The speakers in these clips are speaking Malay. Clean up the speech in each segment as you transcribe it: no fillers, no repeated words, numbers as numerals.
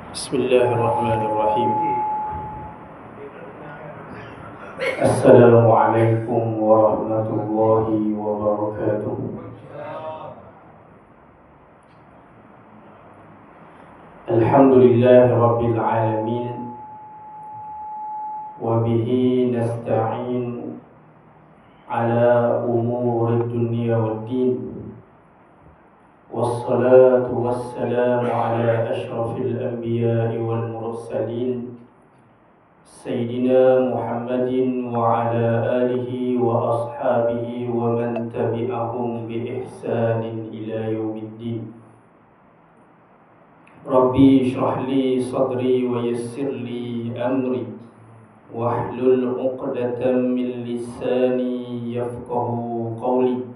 بسم الله الرحمن الرحيم. السلام عليكم ورحمة الله وبركاته. الحمد لله رب العالمين، وبه نستعين على أمور الدنيا والدين، والصلاة والسلام على أشرف الأنبياء والمرسلين سيدنا محمد وعلى آله وأصحابه ومن تبعهم بإحسان إلى يوم الدين. ربي اشرح لي صدري ويسر لي أمري واحلل عقدة من لساني يفقه قولي.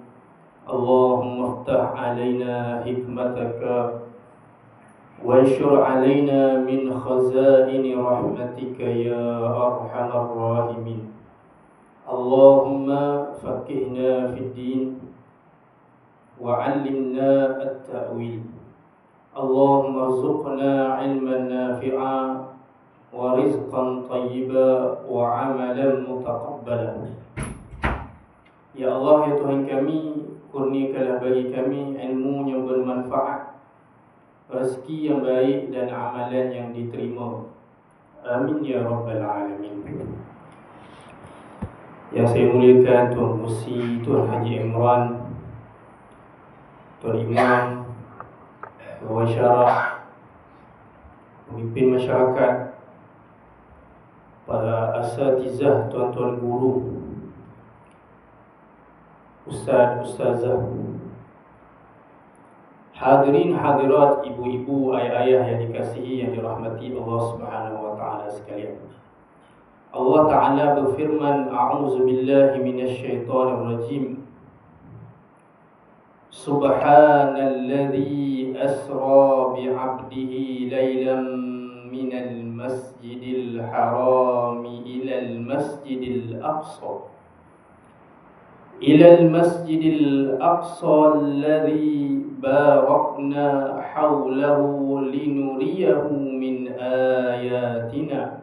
اللهم افتح علينا حكمتك وانشر علينا من خزائن رحمتك يا أرحم الراحمين. اللهم فقهنا في الدين وعلمنا التأويل. اللهم ارزقنا علما نافعا ورزقا طيبا وعملا متقبلا. Ya Allah, ya Tuhan kami, kurniakanlah bagi kami ilmu yang bermanfaat, rezeki yang baik dan amalan yang diterima. Amin ya rabbal alamin. Yang saya muliakan Tuan Musi, Tuan Haji Imran, Tuan Imam, Tuan Syarah, pemimpin masyarakat, para asatizah, tuan-tuan guru, ustaz, ustazah, hadirin hadirat, ibu-ibu, ayah-ayah yang dikasihi, yang dirahmati Allah Subhanahu wa taala sekalian. Allah Taala berfirman, a'udzu billahi minasyaitonir rajim. Subhanalladzi asra bi'abdihi lailan minal masjidil haram ilal masjidil aqsa masjidil aqsa alladzi barakna hawlahu linuriyahu min ayatina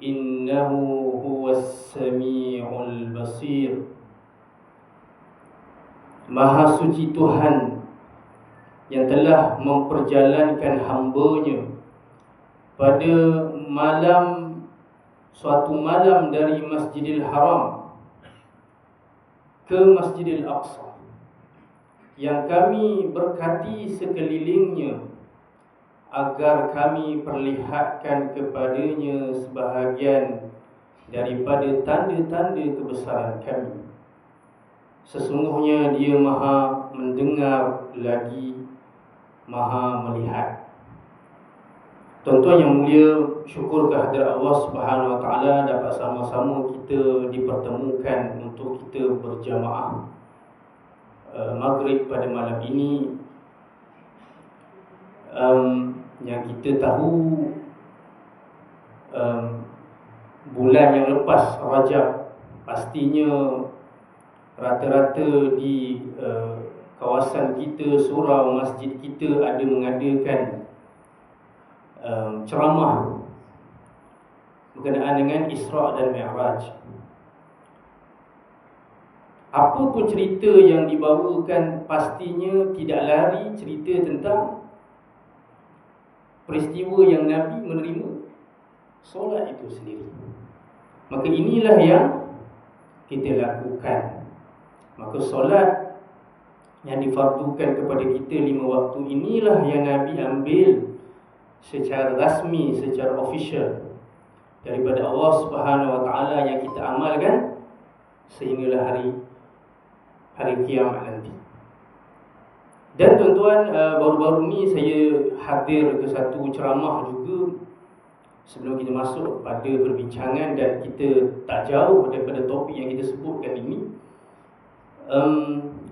innahu huwas sami'ul basir. Maha suci Tuhan yang telah memperjalankan hamba-Nya pada suatu malam dari Masjidil Haram ke Masjidil Aqsa, yang kami berkati sekelilingnya agar kami perlihatkan kepadanya sebahagian daripada tanda-tanda kebesaran kami. Sesungguhnya Dia Maha mendengar lagi Maha melihat. Tuan-tuan yang mulia, syukur kehadirat Allah Subhanahu wa taala dapat sama-sama kita dipertemukan untuk kita berjamaah maghrib pada malam ini. Yang kita tahu bulan yang lepas, Rajab, pastinya rata-rata di kawasan kita, surau masjid kita ada mengadakan ceramah berkenaan dengan Isra' dan Mi'raj. Apa pun cerita yang dibawakan, pastinya tidak lari cerita tentang peristiwa yang Nabi menerima solat itu sendiri. Maka inilah yang kita lakukan. Maka solat yang difardukan kepada kita 5 waktu, inilah yang Nabi ambil secara rasmi, secara official daripada Allah Subhanahu wa taala, yang kita amalkan sehinggalah hari kiamat nanti. Dan tuan-tuan, baru-baru ni saya hadir ke satu ceramah juga. Sebelum kita masuk pada perbincangan, dan kita tak jauh daripada topik yang kita sebutkan ini,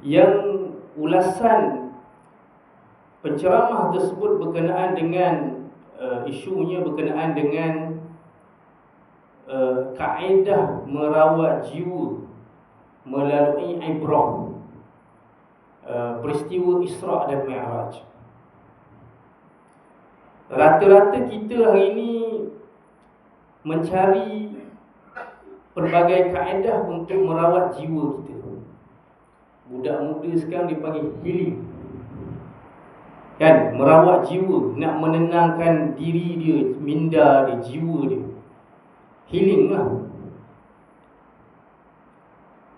yang ulasan penceramah tersebut berkenaan dengan isunya berkenaan dengan kaedah merawat jiwa melalui ibrah, peristiwa Isra' dan Mi'raj. Rata-rata kita hari ini mencari pelbagai kaedah untuk merawat jiwa kita. Budak muda sekarang dipanggil healing, kan? Merawat jiwa, nak menenangkan diri dia, minda dia, jiwa dia. Healing lah.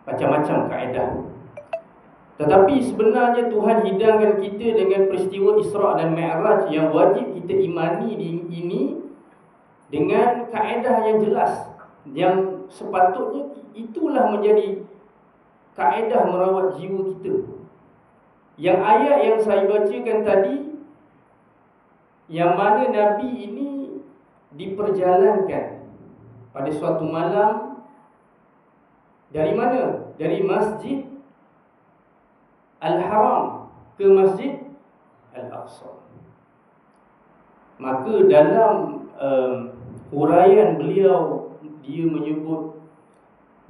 Macam-macam kaedah. Tetapi sebenarnya Tuhan hidangkan kita dengan peristiwa Isra' dan Mi'raj yang wajib kita imani ini dengan kaedah yang jelas, yang sepatutnya itulah menjadi kaedah merawat jiwa kita. Yang ayat yang saya bacakan tadi, yang mana Nabi ini diperjalankan pada suatu malam dari mana? Dari Masjid Al-Haram ke Masjid Al-Aqsa. Maka dalam huraian beliau, dia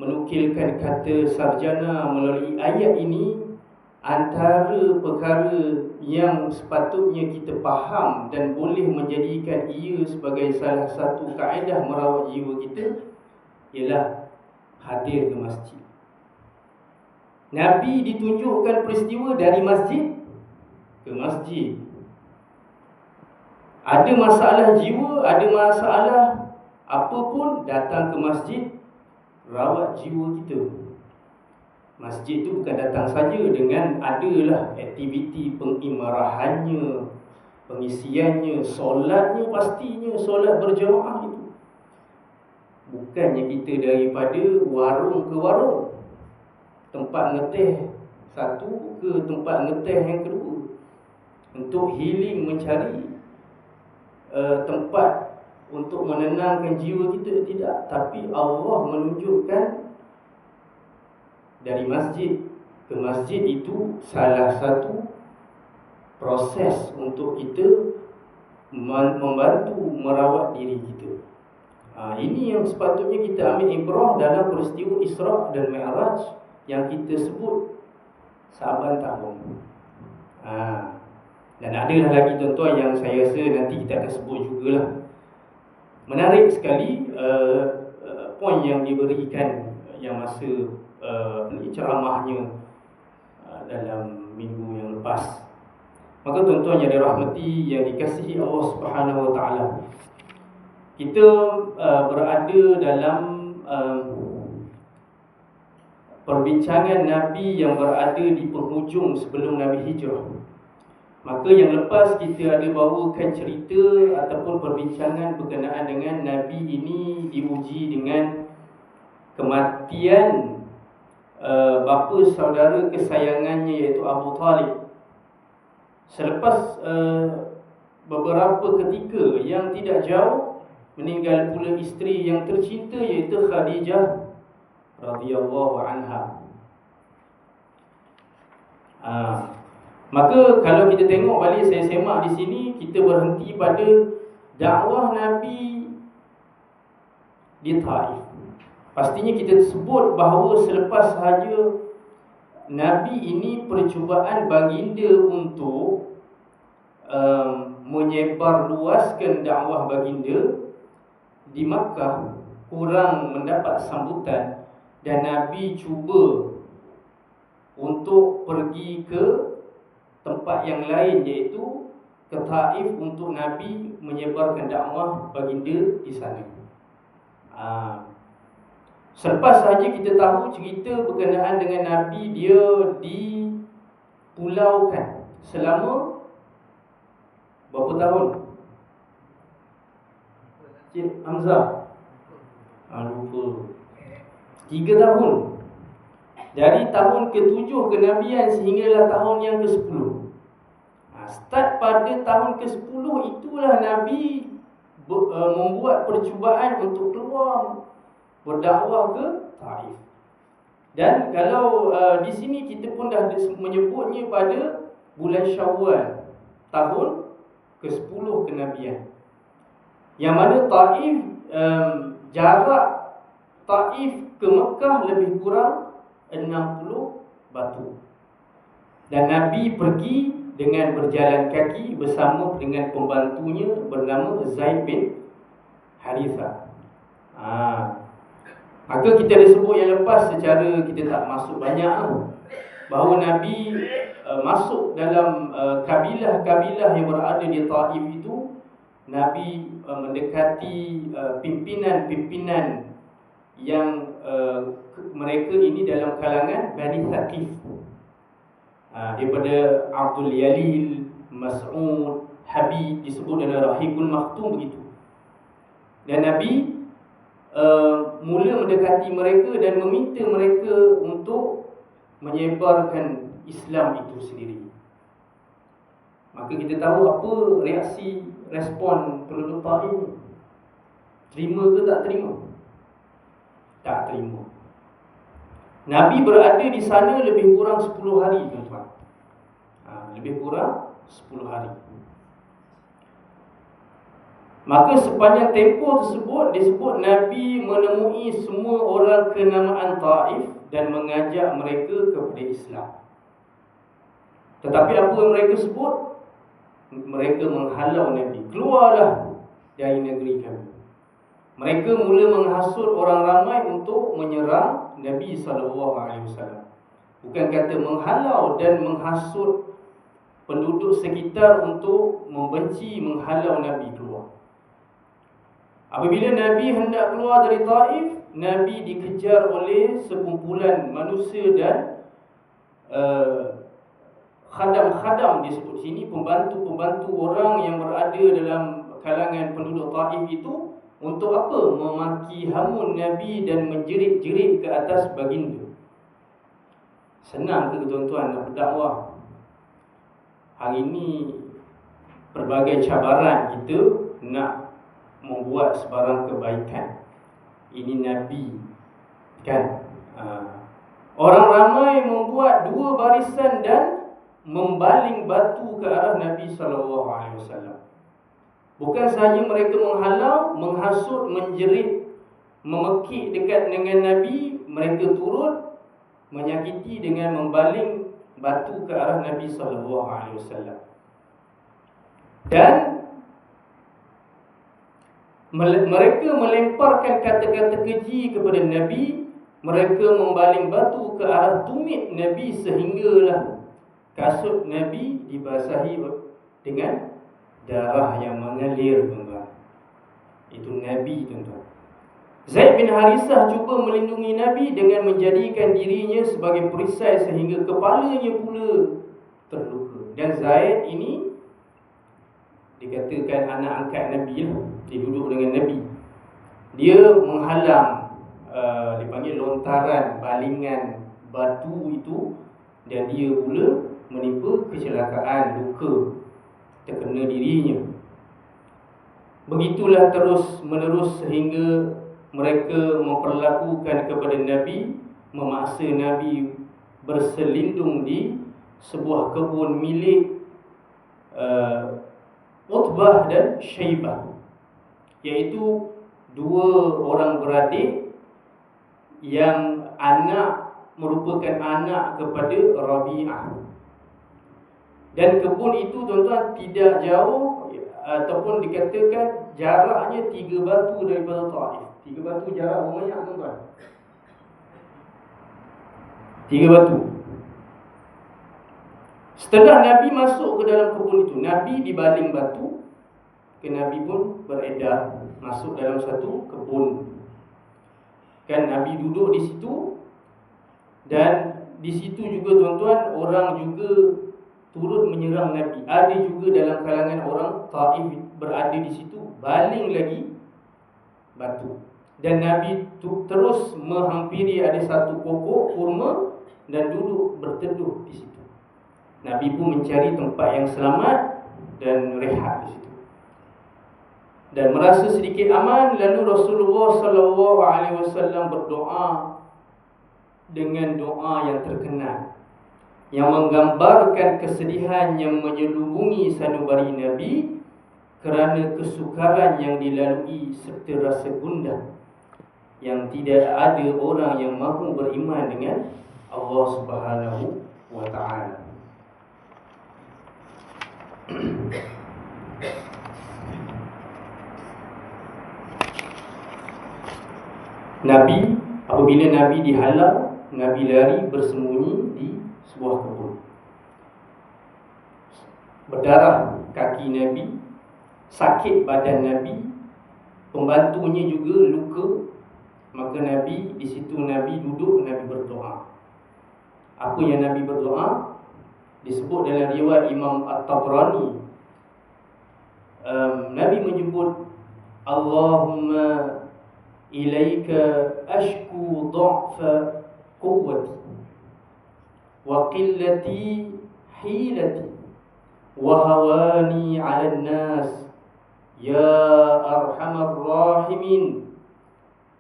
menukilkan kata sarjana melalui ayat ini, antara perkara yang sepatutnya kita faham dan boleh menjadikan ia sebagai salah satu kaedah merawat jiwa kita ialah hadir ke masjid. Nabi ditunjukkan peristiwa dari masjid ke masjid. Ada masalah jiwa, ada masalah apa pun, datang ke masjid, rawat jiwa kita. Masjid tu bukan datang saja dengan adalah aktiviti pengimarahannya, pengisiannya, solatnya, pastinya solat berjamaah itu. Bukannya kita daripada warung ke warung, tempat ngeteh satu ke tempat ngeteh yang kedua, untuk healing, mencari tempat untuk menenangkan jiwa kita, tidak. Tapi Allah menunjukkan dari masjid ke masjid itu salah satu proses untuk kita membantu merawat diri kita. Ini yang sepatutnya kita ambil ibrah dalam peristiwa Isra' dan Mi'raj yang kita sebut saban tahun. Dan adalah lagi contoh yang saya rasa nanti kita akan sebut jugalah. Menarik sekali poin yang diberikan yang masa ceramahnya dalam minggu yang lepas. Maka tuan-tuan yang dirahmati, yang dikasihi Allah Subhanahu Wa Taala, kita berada dalam perbincangan Nabi yang berada di penghujung sebelum Nabi hijrah. Maka yang lepas kita ada bawakan cerita ataupun perbincangan berkenaan dengan Nabi ini diuji dengan kematian bapa saudara kesayangannya, iaitu Abu Talib. Selepas beberapa ketika yang tidak jauh, meninggal pula isteri yang tercinta, iaitu Khadijah radhiyallahu anha. Maka kalau kita tengok balik, saya semak di sini, kita berhenti pada dakwah Nabi di Taif. Pastinya kita sebut bahawa selepas sahaja Nabi ini percubaan baginda untuk menyebarluaskan dakwah baginda di Makkah kurang mendapat sambutan, dan Nabi cuba untuk pergi ke tempat yang lain, iaitu ke Taif, untuk Nabi menyebarkan dakwah baginda di sana. Selepas saja kita tahu cerita berkenaan dengan Nabi, dia dipulaukan selama berapa tahun? Cik Hamzah? Lupa. 3 tahun. Dari tahun ke-7 kenabian sehinggalah tahun yang ke-10. Start pada tahun ke-10 itulah Nabi membuat percubaan untuk keluar berdakwah ke Taif. Dan kalau di sini kita pun dah menyebutnya pada bulan Syawal tahun ke-10 kenabian, yang mana Taif, jarak Taif ke Mekah lebih kurang 60 batu. Dan Nabi pergi dengan berjalan kaki bersama dengan pembantunya bernama Zaid bin Harithah. Maka kita dah sebut yang lepas secara kita tak masuk banyak bahawa Nabi masuk dalam kabilah-kabilah yang berada di Taif itu. Nabi mendekati pimpinan-pimpinan yang mereka ini dalam kalangan Bani Thaqif, daripada Abdul Yalil, Mas'ud, Habib, disebut dalam Rahibul Maktum begitu. Dan Nabi mula mendekati mereka dan meminta mereka untuk menyebarkan Islam itu sendiri. Maka kita tahu apa respon penduduk Taif. Terima ke tak terima? Tak terima. Nabi berada di sana lebih kurang 10 hari, tuan-tuan. Lebih kurang 10 hari. Maka sepanjang tempoh tersebut disebut Nabi menemui semua orang kenamaan Taif dan mengajak mereka kepada Islam. Tetapi apa yang mereka sebut? Mereka menghalau Nabi, keluarlah dari negeri kami. Mereka mula menghasut orang ramai untuk menyerang Nabi SAW. Bukan kata menghalau dan menghasut penduduk sekitar untuk membenci, menghalau Nabi keluar. Apabila Nabi hendak keluar dari Taif, Nabi dikejar oleh sekumpulan manusia dan khadam-khadam disebut sini, pembantu-pembantu orang yang berada dalam kalangan penduduk Taif itu. Untuk apa? Memaki hamun Nabi dan menjerit-jerit ke atas baginda. Senang ke tuan-tuan nak berdakwah? Hari ini pelbagai cabaran kita nak membuat sebarang kebaikan. Ini Nabi, kan? Orang ramai membuat dua barisan dan membaling batu ke arah Nabi SAW. Bukan sahaja mereka menghalau, menghasut, menjerit, memekik dekat dengan Nabi, mereka turut menyakiti dengan membaling batu ke arah Nabi SAW. Dan mereka melemparkan kata-kata keji kepada Nabi. Mereka membaling batu ke arah tumit Nabi sehinggalah kasut Nabi dibasahi dengan darah yang mengalir, tuan-tuan. Itu Nabi, tuan-tuan. Zaid bin Harithah cuba melindungi Nabi dengan menjadikan dirinya sebagai perisai sehingga kepalanya pula terluka. Dan Zaid ini dikatakan anak angkat Nabi lah. Dia duduk dengan Nabi. Dia menghalang dipanggil lontaran balingan batu itu, dan dia pula menimpa kecelakaan, luka, terkena dirinya. Begitulah terus menerus sehingga mereka memperlakukan kepada Nabi, memaksa Nabi berselindung di sebuah kebun milik Utbah dan Syaibah, iaitu dua orang beradik yang merupakan anak kepada Rabi'ah. Dan kebun itu, tuan-tuan, tidak jauh ataupun dikatakan jaraknya 3 batu daripada Taif. 3 batu jarak banyak, tuan-tuan. 3 batu. Setelah Nabi masuk ke dalam kebun itu, Nabi dibaling batu, Nabi pun beredar masuk dalam satu kebun. Kan Nabi duduk di situ, dan di situ juga, tuan-tuan, orang juga turut menyerang Nabi. Ada juga dalam kalangan orang Taif berada di situ, baling lagi batu. Dan Nabi terus menghampiri ada satu pokok kurma dan duduk berteduh di situ. Nabi pun mencari tempat yang selamat dan rehat di situ. Dan merasa sedikit aman, lalu Rasulullah SAW berdoa dengan doa yang terkenal, yang menggambarkan kesedihan yang menyelubungi sanubari Nabi kerana kesukaran yang dilalui serta rasa gundah yang tidak ada orang yang mahu beriman dengan Allah Subhanahu wa ta'ala. Nabi, apabila Nabi dihalau, Nabi lari bersembunyi di sebuah kebun. Berdarah kaki Nabi, sakit badan Nabi, pembantunya juga luka. Maka Nabi, di situ Nabi duduk, Nabi berdoa. Apa yang Nabi berdoa? Disebut dalam riwayat Imam At-Tabrani. Nabi menyebut, Allahumma ilaika ashku dha'fa quwwati wa qillati hilati wa hawani 'ala an-nas ya arhamar rahimin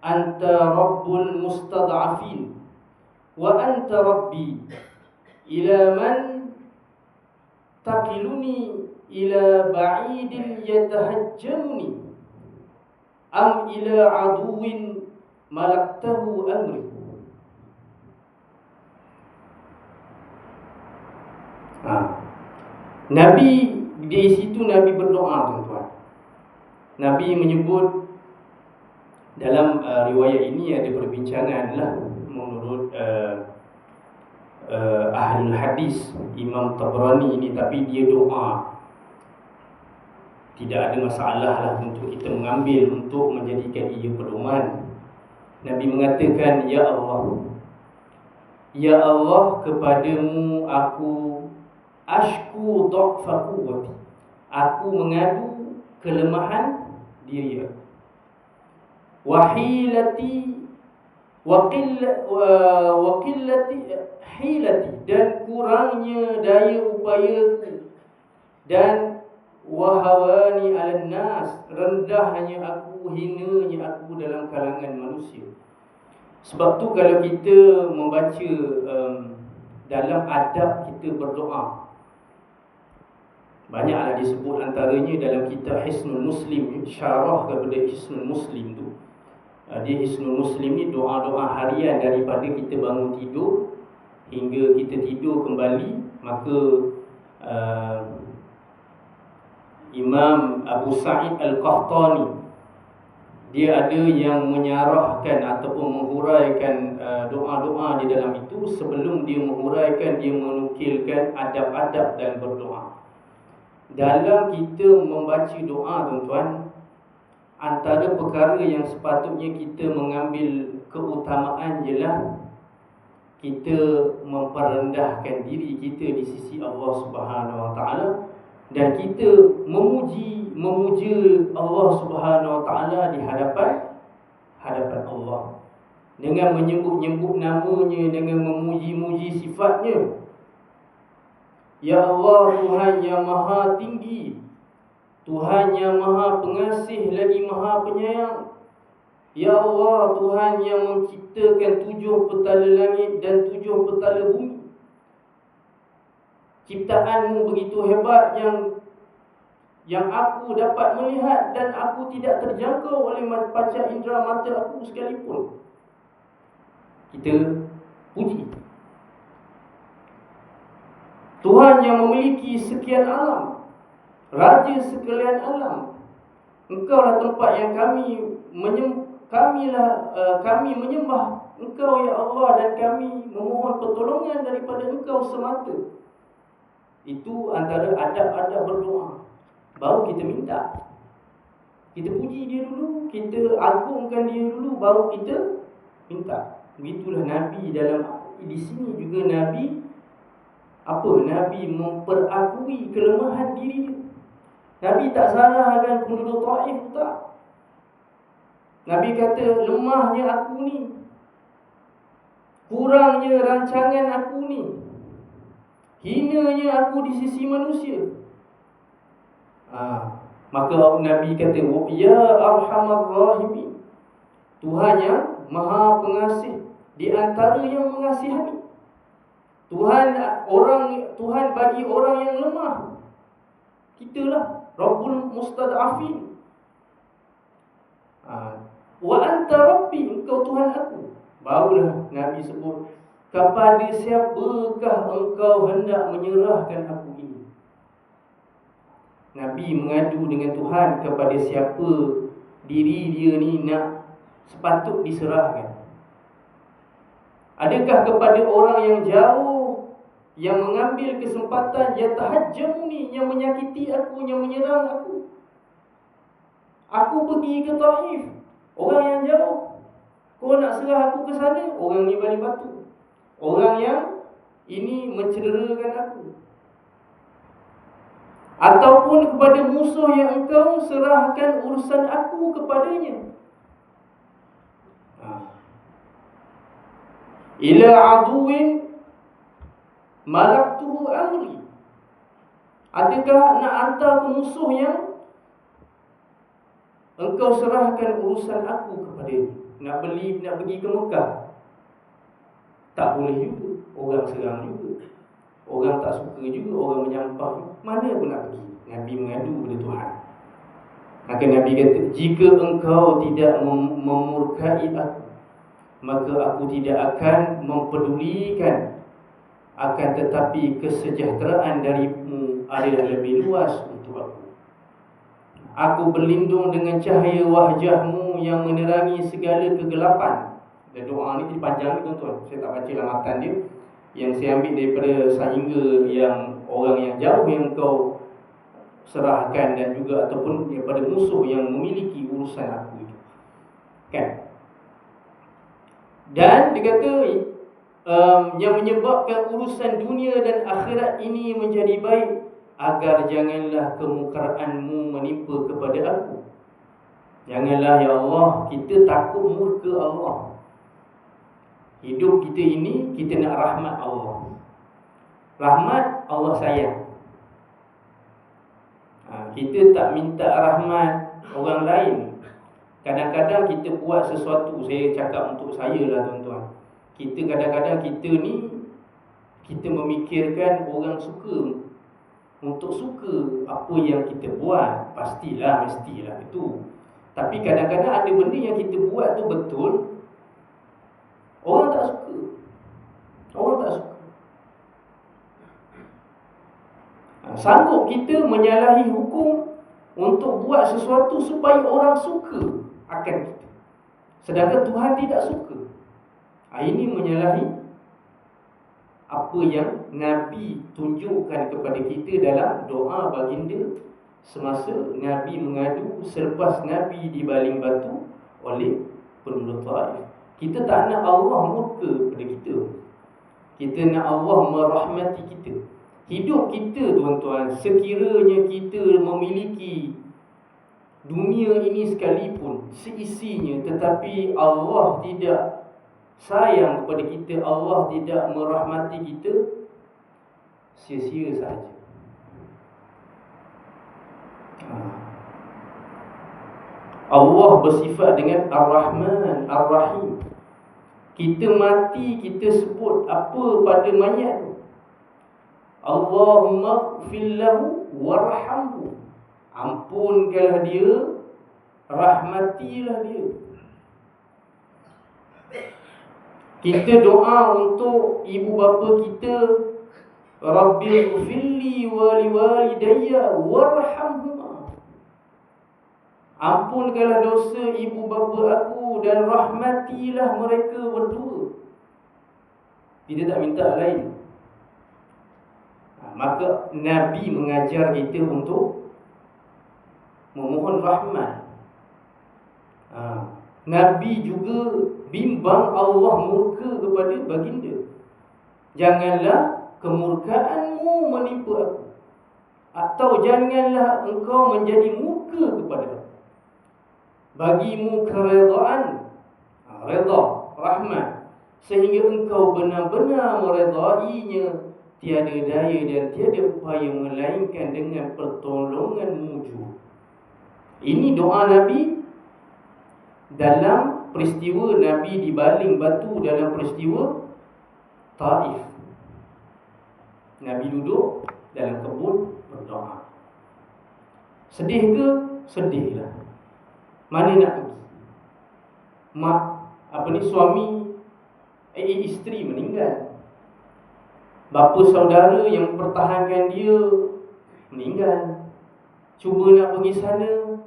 anta rabbul mustad'afin wa anta rabbi ila man taqiluni ila ba'idin yatahajjamuni am ila aduwin malaktahu amri. Nabi di situ Nabi berdoa, tuan-tuan. Nabi menyebut dalam riwayat ini ada perbincangan lah menurut ahlul hadis Imam Tabrani ini, tapi dia doa. Tidak ada masalah lah untuk kita mengambil untuk menjadikan ia pedoman. Nabi mengatakan, Ya Allah, kepadamu aku ashku dha'fa quwwati, aku mengadu kelemahan diri, wahilati wa qillati hilati, dan kurangnya daya upayaku, dan wahawani 'alan nas, rendahnya aku, hinanya aku dalam kalangan manusia. Sebab tu kalau kita membaca dalam adab kita berdoa, banyaklah disebut, antaranya dalam kitab Hisnul Muslim, syarah kepada Hisnul Muslim tu. Dia Hisnul Muslim ni doa-doa harian daripada kita bangun tidur hingga kita tidur kembali. Maka Imam Abu Sa'id Al-Qahtani, dia ada yang menyarahkan ataupun menghuraikan doa-doa di dalam itu. Sebelum dia menghuraikan, dia menukilkan adab-adab dalam berdoa. Dalam kita membaca doa, tuan-tuan, antara perkara yang sepatutnya kita mengambil keutamaan ialah kita memperendahkan diri kita di sisi Allah Subhanahu Wa Taala, dan kita memuja Allah Subhanahu Wa Taala di hadapan Allah dengan menyebut-nyebut namanya, dengan memuji-muji sifatnya. Ya Allah, Tuhan yang maha tinggi, Tuhan yang maha pengasih lagi maha penyayang. Ya Allah, Tuhan yang menciptakan 7 petala langit dan 7 petala bumi. Ciptaanmu begitu hebat yang aku dapat melihat dan aku tidak terjangkau oleh panca indera mata aku sekalipun. Kita puji Tuhan yang memiliki sekian alam, Raja sekalian alam. Engkaulah tempat yang kami menyembah Engkau, ya Allah, dan kami memohon pertolongan daripada Engkau semata. Itu antara adab-adab berdoa. Baru kita minta, kita puji dia dulu, kita agungkan dia dulu, baru kita minta. Begitulah Nabi di sini juga Nabi memperakui kelemahan diri dia. Nabi tak salahkan penduduk Taif, tak. Nabi kata, lemahnya aku ni, kurangnya rancangan aku ni, hinanya aku di sisi manusia. Maka Nabi kata, Ya Arhamar Rahimin, Tuhan yang maha pengasih di antara yang mengasihani. Tuhan bagi orang yang lemah. Kitalah Rabbul Mustad'afin. Wa anta Rabbi, engkau Tuhan aku. Barulah Nabi sebut, kepada siapakah engkau hendak menyerahkan aku ini? Nabi mengadu dengan Tuhan kepada siapa diri dia ni nak sepatut diserahkan. Adakah kepada orang yang jauh, yang mengambil kesempatan, yang tahajjumni, yang menyakiti aku, yang menyerang aku? Aku pergi ke Taif, orang yang jauh, kau nak serah aku ke sana? Orang ni balik batu. Orang yang ini mencederakan aku. Ataupun kepada musuh yang engkau serahkan urusan aku kepadanya. Ila aduwin malaktuhu amri. Adakah nak hantar ke musuh yang engkau serahkan urusan aku kepadanya? Nak pergi ke Mekah, tak boleh juga. Orang serang juga, orang tak suka juga, orang menyampah juga. Mana aku nak pergi? Nabi mengadu kepada Tuhan. Maka Nabi kata, jika engkau tidak memurkai aku, maka aku tidak akan mempedulikan. Akan tetapi kesejahteraan darimu adalah lebih luas untuk aku. Aku berlindung dengan cahaya wajahmu yang menerangi segala kegelapan. Dan doa ni jadi panjang ni tuan-tuan. Saya tak baca lamatan dia. Yang saya ambil daripada sehingga yang orang yang jauh yang kau serahkan, dan juga ataupun daripada musuh yang memiliki urusan aku itu. Kan? Dan dia kata yang menyebabkan urusan dunia dan akhirat ini menjadi baik, agar janganlah kemungkaranmu menimpa kepada aku. Janganlah ya Allah, kita takut murka Allah. Hidup kita ini, kita nak rahmat Allah. Rahmat Allah sayang. Kita tak minta rahmat orang lain. Kadang-kadang kita buat sesuatu, saya cakap untuk saya lah tuan-tuan. Kita kadang-kadang kita memikirkan orang suka. Untuk suka apa yang kita buat, mestilah itu. Tapi kadang-kadang ada benda yang kita buat tu betul, orang tak suka. Sanggup kita menyalahi hukum untuk buat sesuatu supaya orang suka akan kita, sedangkan Tuhan tidak suka. Ini menyalahi apa yang Nabi tunjukkan kepada kita dalam doa baginda semasa Nabi mengadu selepas Nabi dibaling batu oleh penduduk Taif. Kita tak nak Allah murka pada kita. Kita nak Allah merahmati kita. Hidup kita tuan-tuan, sekiranya kita memiliki dunia ini sekalipun seisinya, tetapi Allah tidak sayang kepada kita, Allah tidak merahmati kita, sia-sia sahaja. Allah bersifat dengan Ar-Rahman, Ar-Rahim. Kita mati, kita sebut apa pada mayat tu? Allahumma ighfir lahu warhamhu. Ampunkanlah dia, rahmatilah dia. Kita doa untuk ibu bapa kita, Rabbi ighfirli wa liwalidayya warhamhuma. Ampunkanlah dosa ibu bapa aku dan rahmatilah mereka berdua. Kita tak minta lain. Maka Nabi mengajar kita untuk memohon rahmat. Nabi juga bimbang Allah murka kepada baginda. Janganlah kemurkaanmu menimpa aku, atau janganlah engkau menjadi murka kepada aku. Bagimu keredaan, reda, rahmat, sehingga engkau benar-benar meredainya. Tiada daya dan tiada upaya melainkan dengan pertolonganmu jua. Ini doa Nabi dalam peristiwa Nabi dibaling batu dalam peristiwa Taif. Nabi duduk dalam kebun berdoa. Sedih ke? Sedihlah. Mana nak pergi? Suami, isteri meninggal. Bapa saudara yang mempertahankan dia meninggal. Cuba nak pergi sana,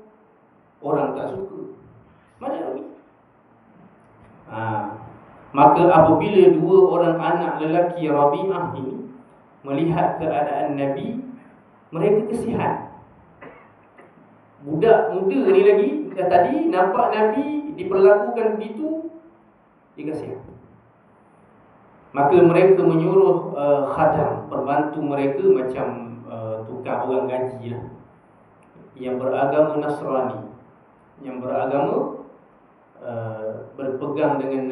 orang tak suka. Mana nak pergi? Maka apabila dua orang anak lelaki Rabi'ah ini melihat keadaan Nabi, mereka kesian. Budak muda ni lagi tadi nampak Nabi diperlakukan begitu, dia kasihan. Maka mereka menyuruh khadam, pembantu mereka macam tukang orang gaji lah, yang beragama Nasrani, yang beragama berpegang dengan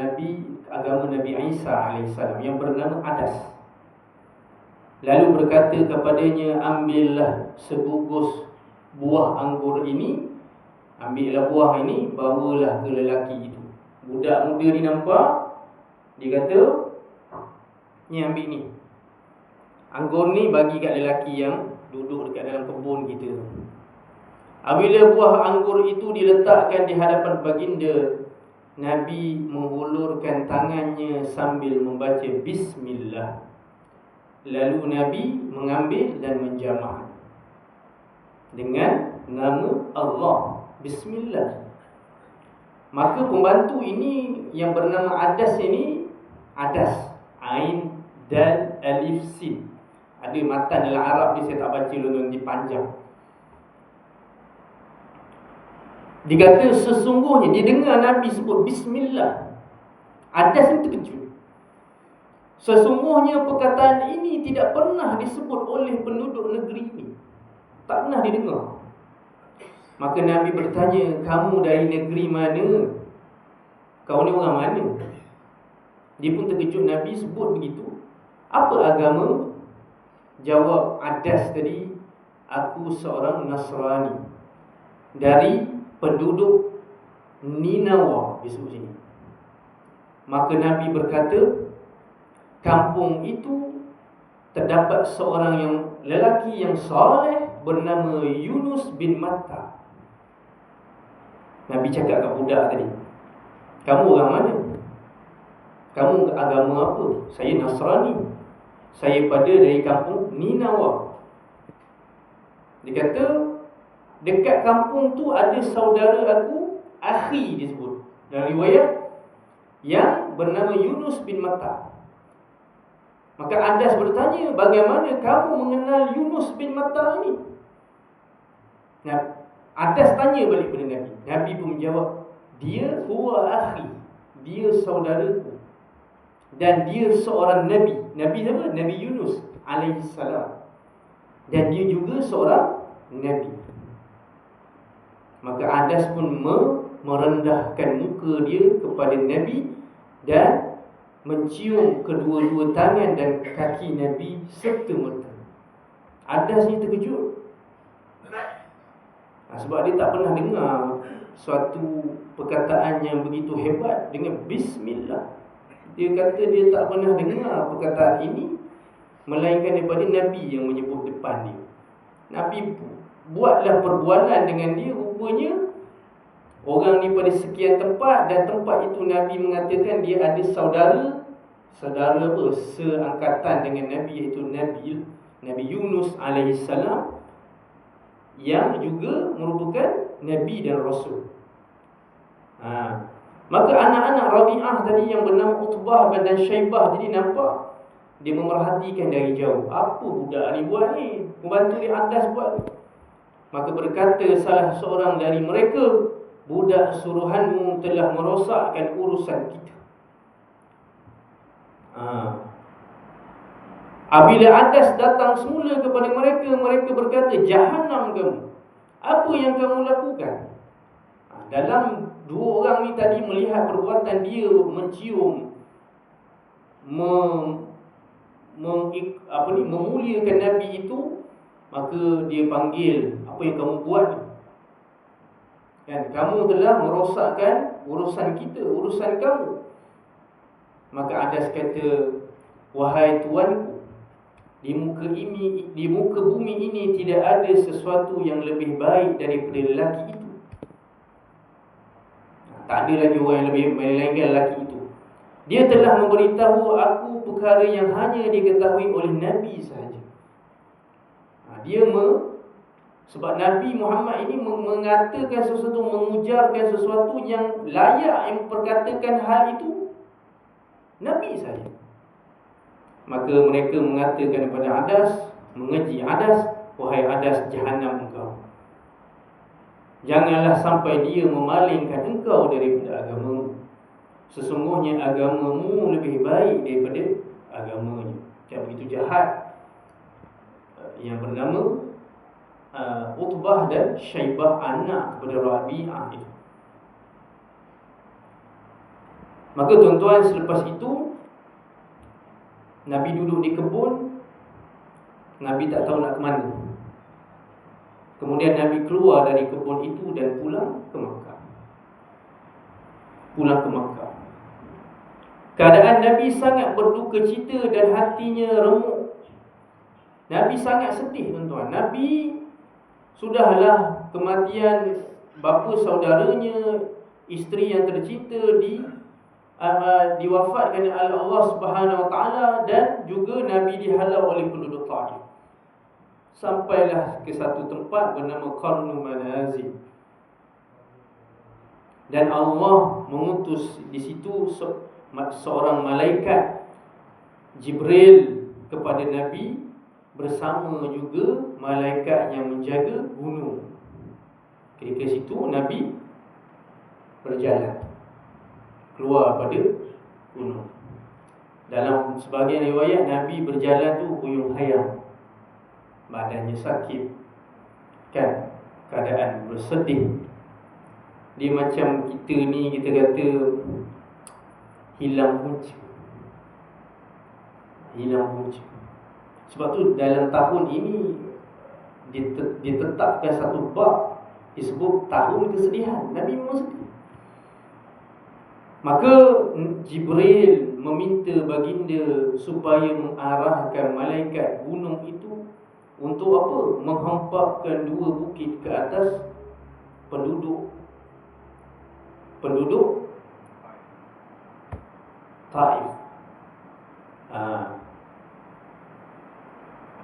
agama Nabi Isa AS, yang bernama Adas. Lalu berkata kepadanya, ambillah segugus buah anggur ini, ambillah buah ini, bawalah ke lelaki itu. Budak muda ni nampak, dia kata, ni ambil ni, anggur ni bagi kat lelaki yang duduk dekat dalam kebun kita. Apabila buah anggur itu diletakkan di hadapan baginda, Nabi menghulurkan tangannya sambil membaca Bismillah. Lalu Nabi mengambil dan menjamah dengan nama Allah, Bismillah. Maka pembantu ini yang bernama Adas ini, Adas, Ain, Dal, Alif, Sin. Ada matan dalam Arab ni, saya tak baca dulu, nanti panjang. Dikata sesungguhnya dia dengar Nabi sebut Bismillah. Adas ni terkejut. Sesungguhnya perkataan ini tidak pernah disebut oleh penduduk negeri ini. Tak pernah didengar. Maka Nabi bertanya, kamu dari negeri mana? Kau ni orang mana? Dia pun terkejut Nabi sebut begitu. Apa agama? Jawab Adas tadi, aku seorang Nasrani dari penduduk Ninawa, disebut sini. Maka Nabi berkata, kampung itu terdapat seorang yang lelaki yang soleh bernama Yunus bin Matta. Nabi cakap kat budak tadi, kamu orang mana? Kamu agama apa? Saya Nasrani. Saya dari kampung Ninawa. Dia kata, dekat kampung tu ada saudara aku, akhi disebut dalam riwayat, yang bernama Yunus bin Matta. Maka Adas bertanya, bagaimana kamu mengenal Yunus bin Matta ini? Nah, Adas tanya balik pada Nabi. Nabi pun menjawab, dia huwa akhi, dia saudaraku, dan dia seorang Nabi. Nabi siapa? Nabi Yunus alaihissalam. Dan dia juga seorang Nabi. Maka Adas pun merendahkan muka dia kepada Nabi dan mencium kedua-dua tangan dan kaki Nabi serta-merta. Adas ni terkejut. Sebab dia tak pernah dengar suatu perkataan yang begitu hebat dengan Bismillah. Dia kata dia tak pernah dengar perkataan ini melainkan daripada Nabi yang menyebut depan dia. Nabi buatlah perbualan dengan dia. Rupanya orang ni pada sekian tempat, dan tempat itu Nabi mengatakan dia ada saudara apa? Seangkatan dengan Nabi, iaitu Nabi Yunus alaihissalam, yang juga merupakan Nabi dan Rasul. Maka anak-anak Rabi'ah tadi yang bernama Utbah dan Syaibah tadi nampak, dia memerhatikan dari jauh. Apa budak ni buat ni? Pembantu di atas buat. Maka berkata salah seorang dari mereka, budak suruhanmu telah merosakkan urusan kita. Apabila Adas datang semula kepada mereka, mereka berkata, Jahannam kamu, apa yang kamu lakukan? Dalam dua orang ni tadi melihat perbuatan dia mencium, memuliakan Nabi itu, maka dia panggil, apa yang kamu buat ni? Kan, kamu telah merosakkan urusan kita, urusan kamu. Maka Adas kata, wahai tuanku, di muka bumi ini tidak ada sesuatu yang lebih baik daripada lelaki itu. Tak ada lagi orang yang lebih melainkan lelaki itu. Dia telah memberitahu aku perkara yang hanya diketahui oleh Nabi sahaja. Dia Sebab Nabi Muhammad ini mengatakan sesuatu, mengujarkan sesuatu yang layak yang perkatakan hal itu Nabi saja. Maka mereka mengatakan kepada Adas, mengeji Adas, wahai Adas, jahanam engkau. Janganlah sampai dia memalingkan engkau daripada agamamu. Sesungguhnya agamamu lebih baik daripada agamanya. Yang begitu jahat yang bernama Utbah dan Syaibah, anak kepada Rabi'ah itu. Maka tuan-tuan, selepas itu Nabi duduk di kebun. Nabi tak tahu nak ke mana. Kemudian Nabi keluar dari kebun itu dan pulang ke Makkah. Keadaan Nabi sangat berduka cita dan hatinya remuk. Nabi sangat sedih, tuan-tuan. Nabi sudahlah kematian bapa saudaranya, isteri yang tercinta diwafatkan oleh Allah Subhanahu Wa Taala, dan juga Nabi dihalau oleh penduduk Taif. Sampailah ke satu tempat bernama Qarnu Manazil, dan Allah mengutus di situ seorang malaikat Jibril kepada Nabi, bersama juga malaikat yang menjaga gunung. Ketika situ Nabi berjalan keluar pada gunung. Dalam sebahagian riwayat, Nabi berjalan tu huyung hayam, badannya sakit, kan, keadaan bersedih. Dia macam kita ni, kita kata hilang punca. Sebab tu dalam tahun ini ditetapkan satu bab disebut tahun kesedihan. Nabi memang sedih. Maka Jibril meminta baginda supaya mengarahkan malaikat gunung itu untuk apa? Menghempapkan 2 bukit ke atas penduduk Taif.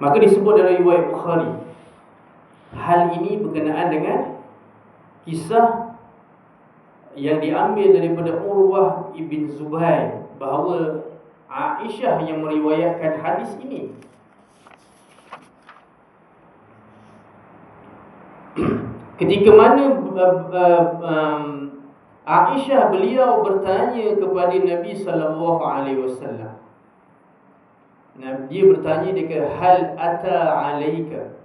Maka disebut dalam riwayat Bukhari, hal ini berkenaan dengan kisah yang diambil daripada Urwah ibn Zubair, bahawa Aisyah yang meriwayatkan hadis ini. Ketika mana Aisyah, beliau bertanya kepada Nabi sallallahu alaihi wasallam. Dia bertanya, dia kata, hal ata alaika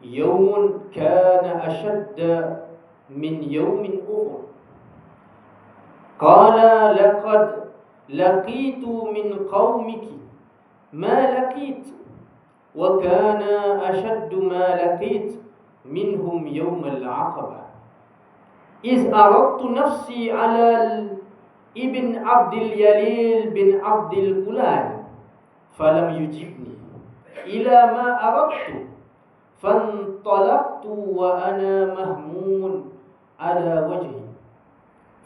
yawmun kana ashadda min yawmin Uhud? Qala laqad laqitu min qaumiki ma laqit wa kana ashaddu ma laqit minhum yawm al-aqabah iz aradtu nafsi ala ibn Abdil Yalil bin Abdil Kulal falam yujibni ila ma aradtu fantalaqtu wa ana mahmun ala wajhi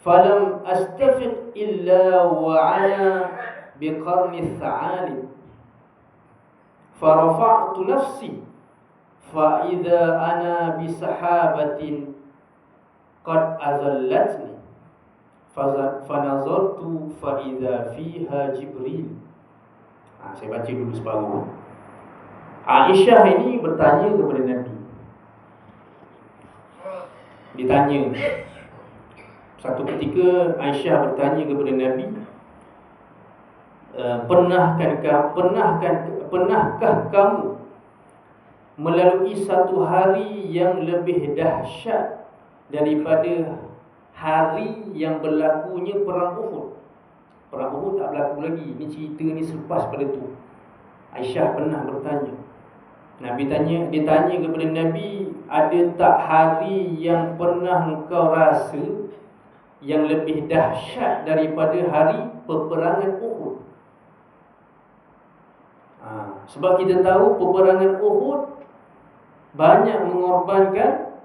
falam astafiq illa wa ana biqarni tha'alib farafa'tu nafsi fa idza ana bisahabatin qad azallatni fanazartu fa idza fiha Jibril. Saya baca dulu separuh. Aisyah ini bertanya kepada Nabi. Ditanya. Satu ketika Aisyah bertanya kepada Nabi, pernahkah kamu melalui satu hari yang lebih dahsyat daripada hari yang berlakunya perang Uhud? Perang Uhud tak berlaku lagi. Ini cerita ni selepas pada tu. Aisyah pernah bertanya. Dia tanya kepada Nabi, ada tak hari yang pernah engkau rasa yang lebih dahsyat daripada hari peperangan Uhud? Sebab kita tahu peperangan Uhud banyak mengorbankan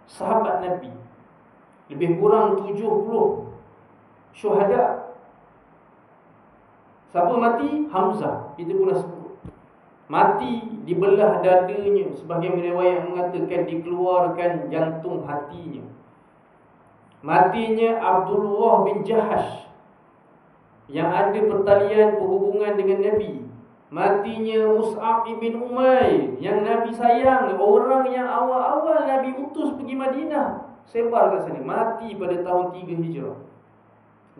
sahabat Nabi. Lebih kurang 70 syuhada. Siapa mati? Hamzah. Kita pernah sebut. Mati dibelah dadanya. Sebahagian riwayat mengatakan dikeluarkan jantung hatinya. Matinya Abdullah bin Jahash yang ada pertalian perhubungan dengan Nabi. Matinya Mus'ab bin Umair yang Nabi sayang, orang yang awal-awal Nabi utus pergi Madinah, sebar kat sana, mati pada tahun 3 Hijrah.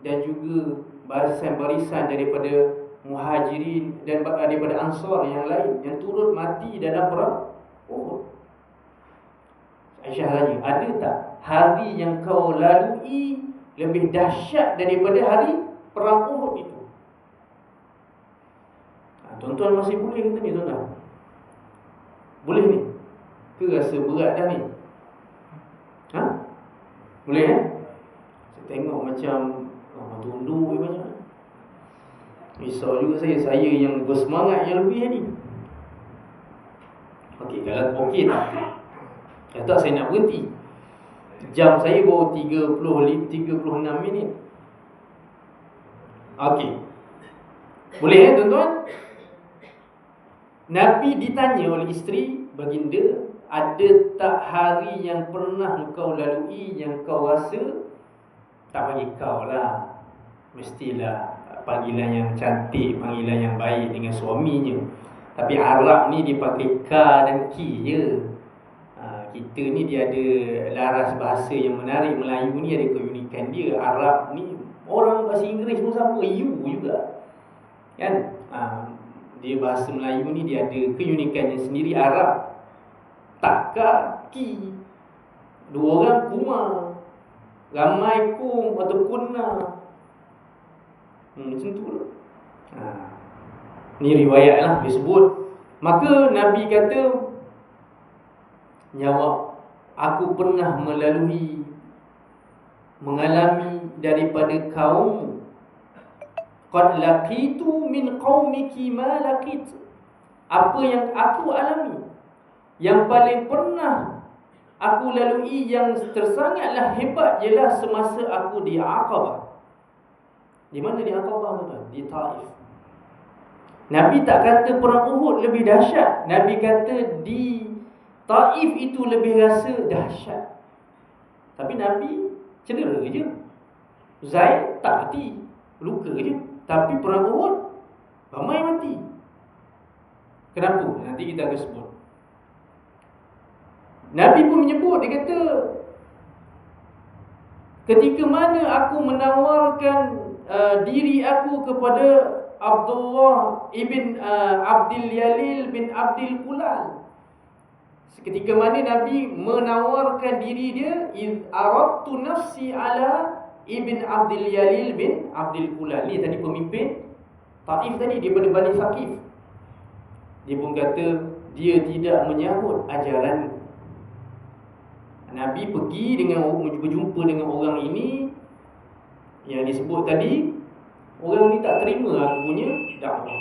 Dan juga barisan-barisan daripada Muhajirin dan daripada Ansar yang lain yang turut mati dalam perang Uhud. Aisyah tanya, ada tak hari yang kau lalui lebih dahsyat daripada hari perang Uhud itu? Tuan-tuan masih boleh kata ni tuan-tuan? Boleh ni? Ke rasa berat dah ni? Boleh kan? Saya tengok macam tunduk macam risau juga saya yang bersemangat yang lebih ni. Okey, kalau okey tak? Kalau tak saya nak berhenti. Jam saya baru 36 minit. Okey. Boleh kan tuan-tuan? Nabi ditanya oleh isteri baginda, ada tak hari yang pernah kau lalui yang kau rasa, tak bagi kau lah, mestilah panggilan yang cantik, panggilan yang baik dengan suaminya. Tapi Arab ni dipakai ka dan ki je. Kita ni dia ada laras bahasa yang menarik. Melayu ni ada keunikan dia. Arab ni, orang bahasa Inggeris pun sama, you juga kan. Dia bahasa Melayu ni dia ada keunikannya sendiri. Arab tak ka, ki. Dua orang kuma, ramai kum atau kunna. Macam tu lah. Ni riwayat lah dia sebut. Maka Nabi kata, jawab, aku pernah mengalami daripada kaum, qad laqitu min qaumiki ma laqit, apa yang aku alami, yang paling pernah aku lalui yang tersangatlah hebat ialah semasa aku di Aqabah. Di mana di Aqabah tu? Di Taif. Nabi tak kata perang Uhud lebih dahsyat. Nabi kata di Taif itu lebih rasa dahsyat. Tapi Nabi cedera je. Zaid tak mati, luka je. Tapi perang Uhud ramai mati. Kenapa? Nanti kita akan sebut. Nabi pun menyebut, dia kata, ketika mana aku menawarkan diri aku kepada Abdullah ibn Abdul Yalil bin Abdul Kulal. Ketika mana Nabi menawarkan diri dia, iz aradtu nafsi ala ibn Abdul Yalil bin Abdul Kulal. Ni tadi pemimpin Taif tadi, daripada Bani Saqif. Dia pun kata dia tidak menyahut ajaran. Nabi pergi berjumpa dengan orang ini yang disebut tadi. Orang ni tak terima aku punya dakwah.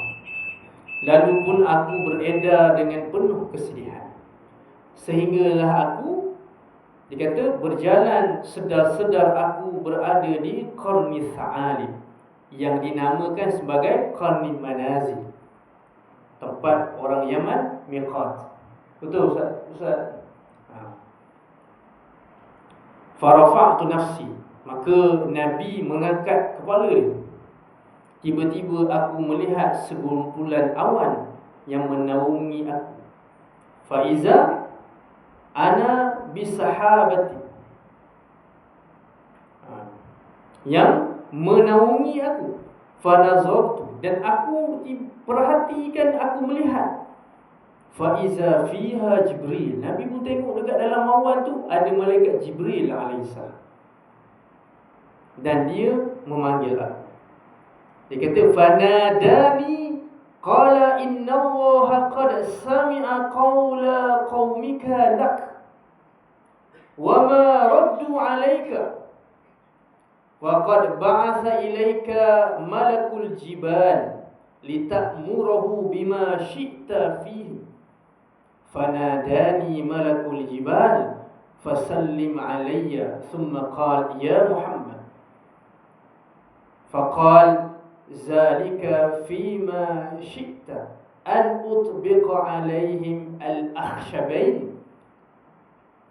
Lalu pun aku beredar dengan penuh kesedihan, sehinggalah aku, dia kata, berjalan sedar-sedar aku berada di Qarni Sa'alib, yang dinamakan sebagai Qarni Manazil, tempat orang Yaman miqat. Betul Ustaz? Farafa'tu nafsi, maka Nabi mengangkat kepala dia. Tiba-tiba aku melihat segumpulan awan yang menaungi aku. Faiza ana bisahabati, yang menaungi aku. Fanazartu, dan aku perhatikan, aku melihat. Faiza fiha Jibril, Nabi pun tengok dekat dalam awan tu ada malaikat Jibril alaihissalam. Dan dia memanggil aku. Dia kata, fanadani qala inna Allaha qad sami'a qawla qaumika lak wa ma raddu alayka wa qad ba'atha ilayka malakul jibal lita'murahu bima syi'ta fihi. Fanadani malakul jibal fasallim alayya thumma qala ya Muhammad. Faqal zalika fima syi'ta an utbiqa alaihim al-akhshabain.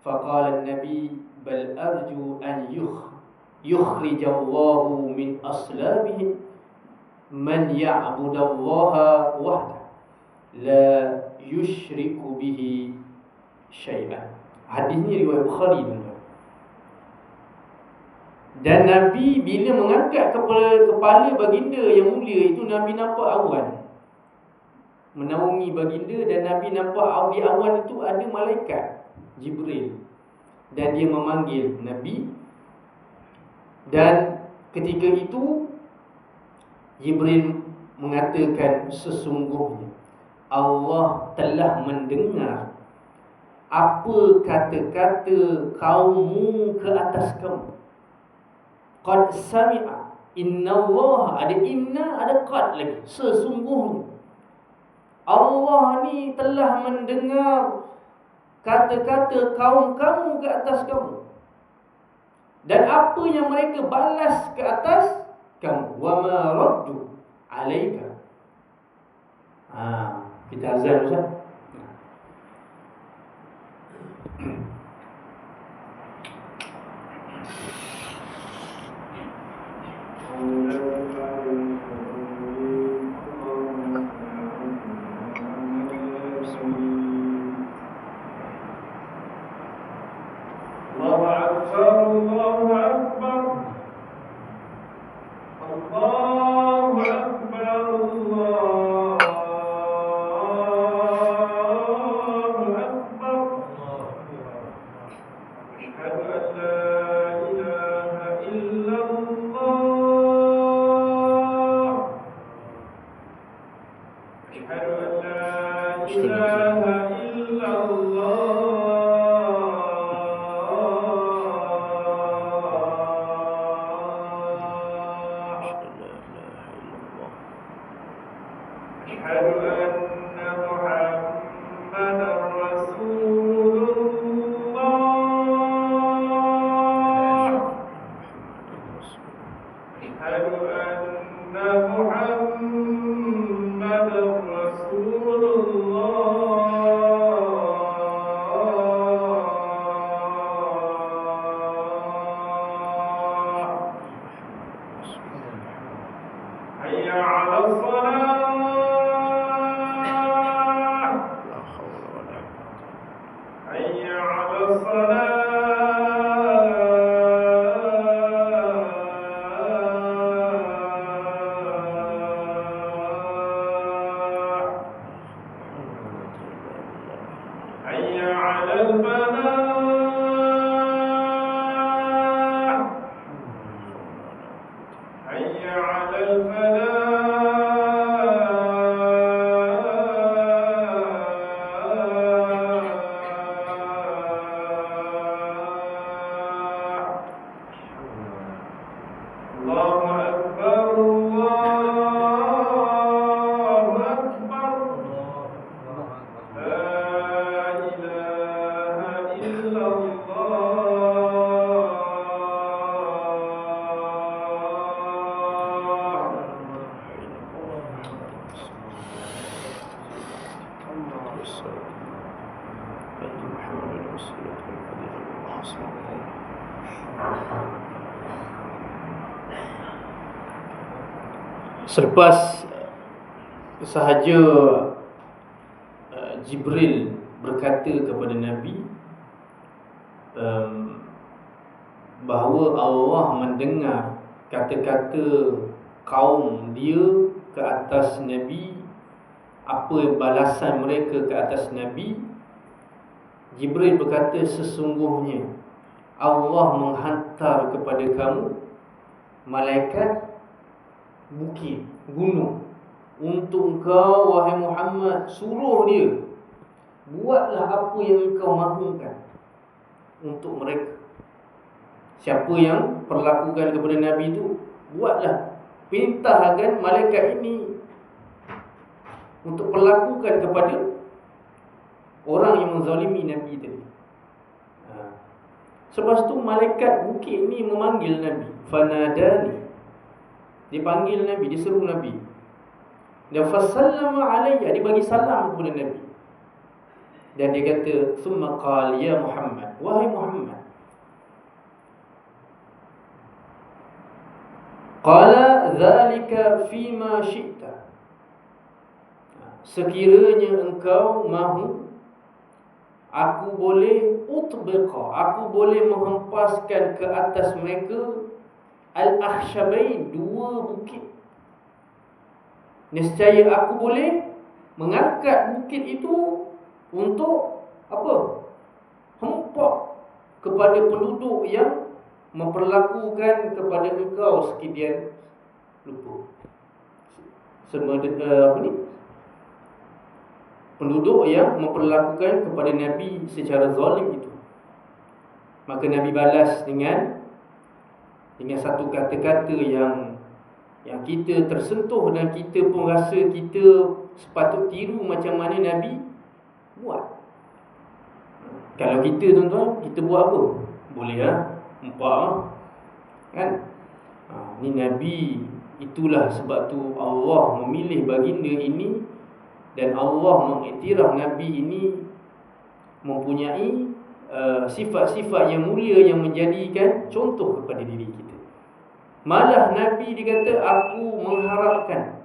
Faqala an-nabi bal arju an yukhrijallahu min aslabihim man ya'budallaha wahdah la yushriku bihi syai'an. Hadis ni riwayat Bukhari. Dan Nabi bila mengangkat kepala baginda yang mulia itu, Nabi nampak awan menaungi baginda, dan Nabi nampak di awan itu ada malaikat Jibril, dan dia memanggil Nabi. Dan ketika itu Jibril mengatakan, sesungguhnya Allah telah mendengar apa kata-kata kaummu ke atas kamu. Qad sami'a. Inna Allah, ada inna, ada qad lagi. Sesungguhnya Allah ni telah mendengar kata-kata kaum kamu ke atas kamu, dan apa yang mereka balas ke atas kamu. Wa ma raddu alaika. Kita azan Ustaz. Selepas sahaja Jibril berkata kepada Nabi bahawa Allah mendengar kata-kata kaum dia ke atas Nabi, apa balasan mereka ke atas Nabi, Jibril berkata, sesungguhnya Allah menghantar kepada kamu malaikat bukit, gunung, untuk engkau wahai Muhammad, suruh dia buatlah apa yang engkau mahukan untuk mereka. Siapa yang perlakukan kepada Nabi itu, buatlah, perintahkan malaikat ini untuk perlakukan kepada orang yang menzalimi Nabi tadi. Selepas tu malaikat bukit ini memanggil Nabi. Fanadani, dia panggil Nabi, dia seru Nabi. Dan fasallama alayya, dia bagi salam kepada Nabi. Dan dia kata, "Tsumma qala ya Muhammad, wahai Muhammad." Qala dzalika fima syi'ta. Sekiranya engkau mahu, aku boleh utbiqa, aku boleh menghempaskan ke atas mereka al-akhshabain, dua bukit. Nescaya aku boleh mengangkat bukit itu untuk apa? Hempak kepada penduduk yang memperlakukan kepada engkau sekalian lupa. Penduduk yang memperlakukan kepada Nabi secara zalim itu. Maka Nabi balas dengan satu kata-kata yang kita tersentuh dan kita pun rasa kita sepatut tiru macam mana Nabi buat. Kalau kita tuan-tuan, kita buat apa? Boleh empak kan? Ni Nabi, itulah sebab tu Allah memilih baginda ini, dan Allah mengiktiraf Nabi ini mempunyai sifat-sifat yang mulia yang menjadikan contoh kepada diri kita. Malah Nabi dikata, aku mengharapkan,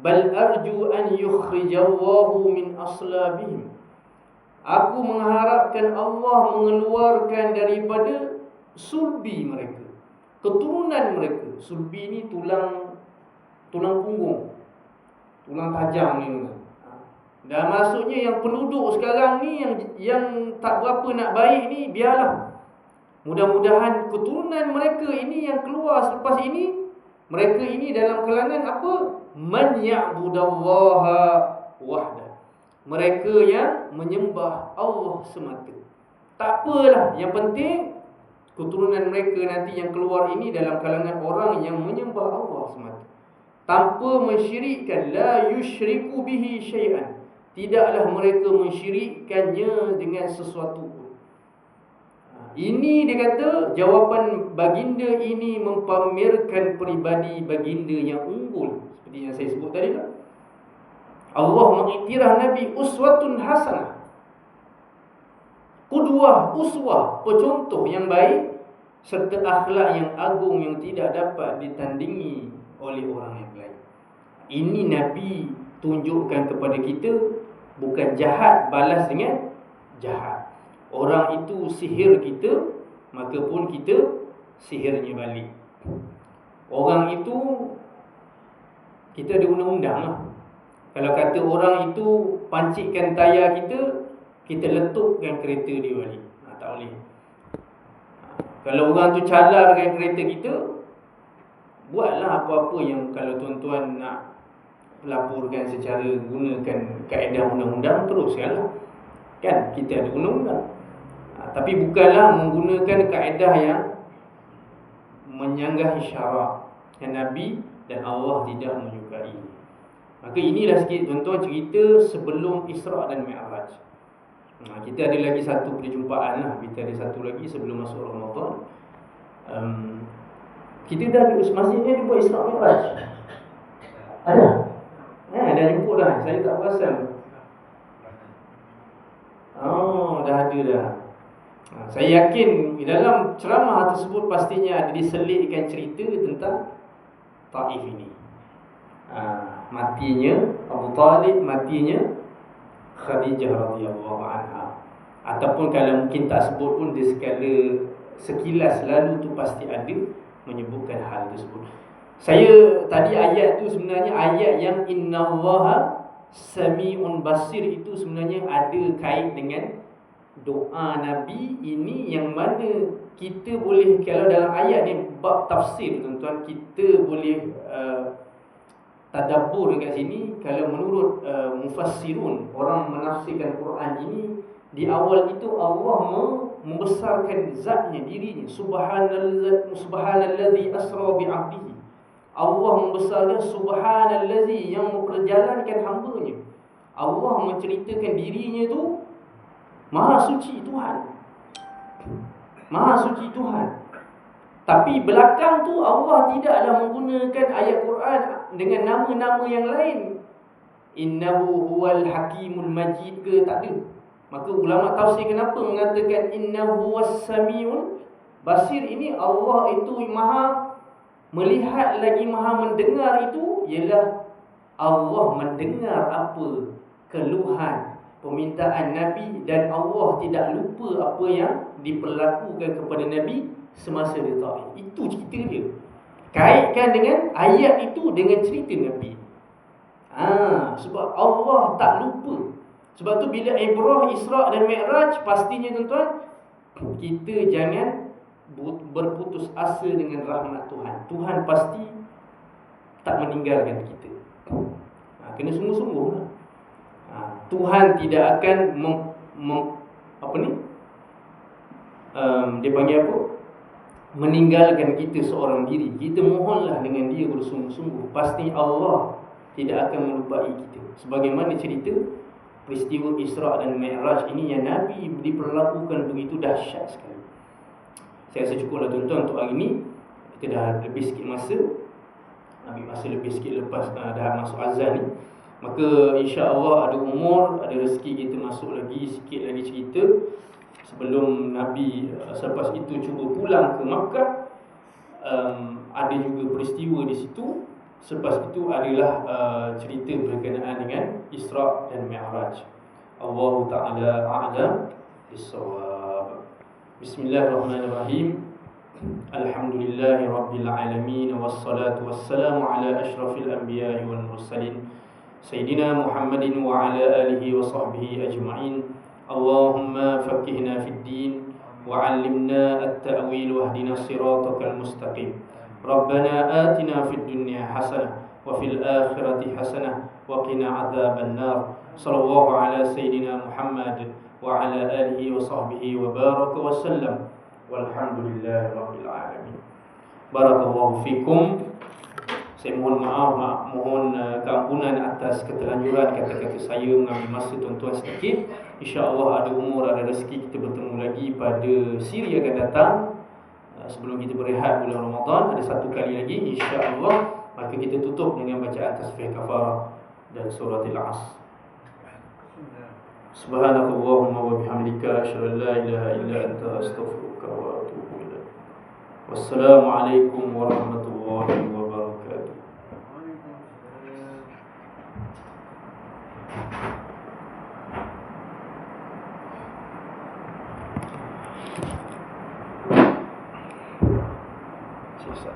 bal arju an yukhrijallahu min aslabihim, aku mengharapkan Allah mengeluarkan daripada sulbi mereka, keturunan mereka. Sulbi ni tulang punggung, tulang tajam ni. Dan maksudnya yang penduduk sekarang ni yang tak berapa nak baik ni, biarlah. Mudah-mudahan keturunan mereka ini yang keluar selepas ini, mereka ini dalam kalangan apa? Man ya'budallaha wahda, mereka yang menyembah Allah semata. Tak apalah, yang penting keturunan mereka nanti yang keluar ini dalam kalangan orang yang menyembah Allah semata, tanpa mensyirikkan. La yusyriku bihi syai'an, tidaklah mereka mensyirikkannya dengan sesuatu pun. Ini dia kata, jawapan baginda ini mempamerkan peribadi baginda yang unggul, seperti yang saya sebut tadi lah. Allah mengiktiraf Nabi uswatun hasanah, qudwah, uswah, pencontoh yang baik, serta akhlak yang agung yang tidak dapat ditandingi oleh orang yang lain. Ini Nabi tunjukkan kepada kita, bukan jahat balas dengan jahat. Orang itu sihir kita, maka pun kita sihirnya balik. Orang itu, kita ada undang-undang lah. Kalau kata orang itu pancitkan tayar kita, kita letupkan kereta dia balik. Tak boleh. Kalau orang tu calarkan kereta kita, buatlah apa-apa yang kalau tuan-tuan nak laporkan secara gunakan kaedah undang-undang, teruskanlah. Kan kita ada undang-undang. Tapi bukanlah menggunakan kaedah yang menyanggahi syarak yang Nabi dan Allah tidak menyukai. Maka inilah sikit tuan-tuan cerita sebelum Isra' dan Mi'raj. Kita ada lagi satu perjumpaan lah. Kita ada satu lagi sebelum masuk Ramadan. Kita dah masjid ni ada buat Isra' Mi'raj. Ada? Dah jemput dah. Saya tak perasan. Dah ada dah. Saya yakin di dalam ceramah tersebut pastinya ada diselitkan cerita tentang Taif ini. Matinya Abu Talib, matinya Khadijah radhiyallahu anha. Ataupun kalau mungkin tak sebut pun, di sekilas lalu tu pasti ada menyebutkan hal tersebut. Saya tadi ayat tu sebenarnya ayat yang innallaha sami'un basir, itu sebenarnya ada kait dengan doa Nabi ini, yang mana kita boleh, kalau dalam ayat ni bab tafsir tuan-tuan, kita boleh tadabbur dekat sini. Kalau menurut mufassirun, orang menafsirkan Quran ini, di awal itu Allah membesarkan zatnya, dirinya. Subhanallazi asra bi'abdihi, Allah membesarkan subhanallazi, yang memperjalankan hamba-Nya. Allah menceritakan dirinya tu Maha suci Tuhan, Maha suci Tuhan. Tapi belakang tu Allah tidaklah menggunakan ayat Quran dengan nama-nama yang lain. innahu huwal hakimul majid ke, tak ada. Maka ulama tafsir kenapa mengatakan innahu huwas samiul basir, ini Allah itu maha melihat lagi maha mendengar, itu ialah Allah mendengar apa keluhan permintaan Nabi, dan Allah tidak lupa apa yang diperlakukan kepada Nabi semasa dia Taif. Itu cerita dia. Kaitkan dengan ayat itu dengan cerita Nabi. Sebab Allah tak lupa. Sebab tu bila Ibrah, Isra' dan Mi'raj, pastinya tuan-tuan, kita jangan berputus asa dengan rahmat Tuhan. Tuhan pasti tak meninggalkan kita. Kena sungguh-sungguh lah. Tuhan tidak akan dia panggil apa? Meninggalkan kita seorang diri. Kita mohonlah dengan dia bersungguh-sungguh. Pasti Allah tidak akan melupai kita. Sebagaimana cerita peristiwa Isra' dan Mi'raj ini yang Nabi diperlakukan begitu dahsyat sekali. Saya rasa cukuplah tuan-tuan untuk hari ini. Kita dah lebih sikit masa. Ambil masa lebih sikit lepas dah masuk azan ni. Maka insya-Allah ada umur, ada rezeki kita masuk lagi sikit lagi cerita. Sebelum Nabi selepas itu cuba pulang ke Makkah, ada juga peristiwa di situ. Selepas itu adalah cerita berkenaan dengan Isra' dan Mi'raj. Allahu ta'ala a'lam bis-shawab. Bismillahirrahmanirrahim. Alhamdulillahi rabbil alamin, wassalatu wassalamu ala asyrafil anbiya'i wal mursalin sayyidina Muhammadin wa ala alihi wa sahbihi ajma'in. Allahumma faqihna fid din wa 'allimna at-ta'wil wahdina siratal mustaqim. Rabbana atina fid dunya hasanah wa fil akhirati hasanah wa qina adzaban nar. Sallallahu ala sayyidina Muhammad wa ala alihi wa sahbihi wa baraka wa sallam. Walhamdulillahi rabbil alamin. Barakallahu fikum. Saya mohon maaf, mohon keampunan atas keterlanjuran kata-kata saya mengambil masa tuan-tuan sedikit. InsyaAllah ada umur, ada rezeki, kita bertemu lagi pada siri akan datang. Sebelum kita berehat bulan Ramadan, ada satu kali lagi insya-Allah. Maka kita tutup dengan bacaan tasbih kafarah dan surah Al-Asr. Subhanakallahumma wa bihamdika asyhadu an la ilaha illa anta astaghfiruka wa atubu ilaik. Wassalamualaikum warahmatullahi wabarakatuh. Selesai.